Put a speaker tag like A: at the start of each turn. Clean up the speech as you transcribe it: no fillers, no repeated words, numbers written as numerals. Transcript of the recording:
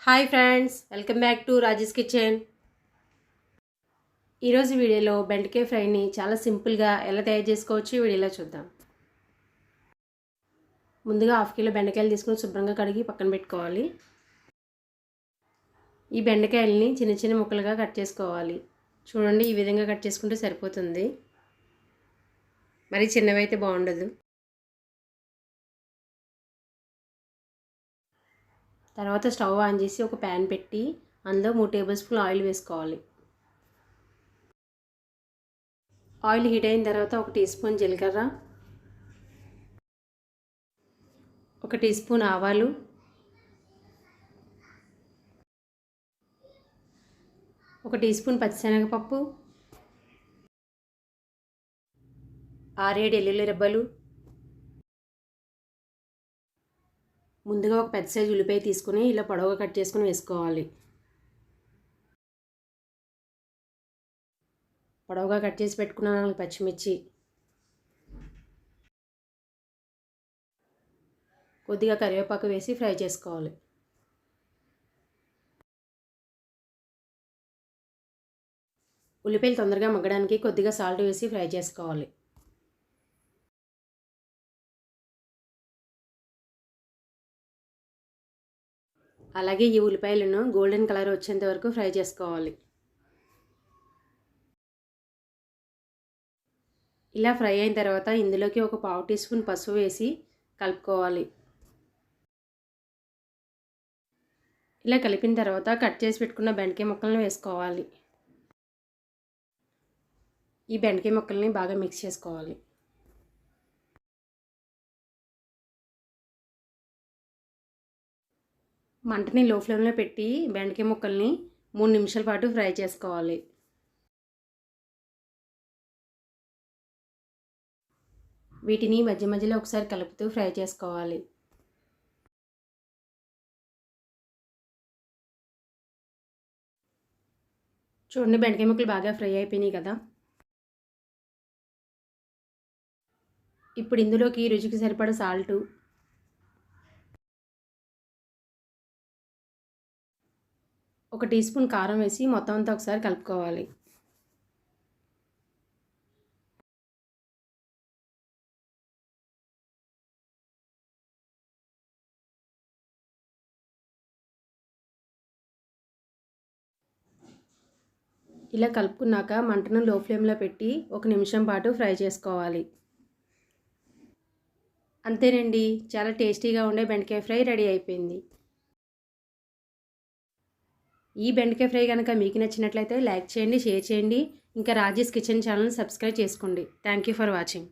A: Hi friends, welcome back to Rajesh kitchen. ఈరోజు వీడియోలో బెండకాయ ఫ్రైని చాలా సింపుల్గా ఎలా తయారు చేసుకోవచ్చు ఈ వీడియోలో చూద్దాం. ముందుగా 1/2 కిలో బెండకాయలు తీసుకుని శుభ్రంగా కడిగి పక్కన పెట్టుకోవాలి. ఈ బెండకాయలని చిన్న చిన్న ముక్కలుగా కట్ చేసుకోవాలి. చూడండి, ఈ విధంగా కట్ చేసుకుంటే సరిపోతుంది. మరి చిన్నవి అయితే బాగుండదు. తర్వాత స్టవ్ ఆన్ చేసి ఒక ప్యాన్ పెట్టి అందులో 3 టేబుల్ స్పూన్ ఆయిల్ వేసుకోవాలి. ఆయిల్ హీట్ అయిన తర్వాత 1 టీ స్పూన్ జీలకర్ర, 1 టీ స్పూన్ ఆవాలు, 1 టీ స్పూన్ పచ్చిశనగపప్పు, 6-7 వెల్లుల్లి రెబ్బలు, ముందుగా ఒక పెద్ద సైజు ఉల్లిపాయ తీసుకుని ఇలా పొడవుగా కట్ చేసుకుని వేసుకోవాలి. పొడవుగా కట్ చేసి పెట్టుకున్న 4 పచ్చిమిర్చి, కొద్దిగా కరివేపాకు వేసి ఫ్రై చేసుకోవాలి. ఉల్లిపాయలు తొందరగా మగ్గడానికి కొద్దిగా సాల్ట్ వేసి ఫ్రై చేసుకోవాలి. అలాగే ఈ ఉల్లిపాయలను గోల్డెన్ కలర్ వచ్చేంత వరకు ఫ్రై చేసుకోవాలి. ఇలా ఫ్రై అయిన తర్వాత ఇందులోకి ఒక 1/2 టీ స్పూన్ పసుపు వేసి కలుపుకోవాలి. ఇలా కలిపిన తర్వాత కట్ చేసి పెట్టుకున్న బెండకాయ ముక్కలను వేసుకోవాలి. ఈ బెండకాయ ముక్కల్ని బాగా మిక్స్ చేసుకోవాలి. మంటని లో ఫ్లేమ్లో పెట్టి బెండకాయ ముక్కల్ని 3 నిమిషాల పాటు ఫ్రై చేసుకోవాలి. వీటిని మధ్య మధ్యలో ఒకసారి కలుపుతూ ఫ్రై చేసుకోవాలి. చూడండి, బెండకాయ ముక్కలు బాగా ఫ్రై అయిపోయినాయి కదా. ఇప్పుడు ఇందులోకి రుచికి సరిపడా సాల్టు, ఒక టీ స్పూన్ కారం వేసి మొత్తం అంతా ఒకసారి కలుపుకోవాలి. ఇలా కలుపుకున్నాక మంటను లో ఫ్లేమ్లో పెట్టి 1 నిమిషం పాటు ఫ్రై చేసుకోవాలి. అంతేనండి, చాలా టేస్టీగా ఉండే బెండకాయ ఫ్రై రెడీ అయిపోయింది. ఈ బెండకాయ ఫ్రై కనుక మీకు నచ్చినట్లయితే లైక్ చేయండి, షేర్ చేయండి. ఇంకా రాజేష్ కిచెన్ ఛానల్ సబ్స్క్రైబ్ చేసుకోండి. Thank you for watching.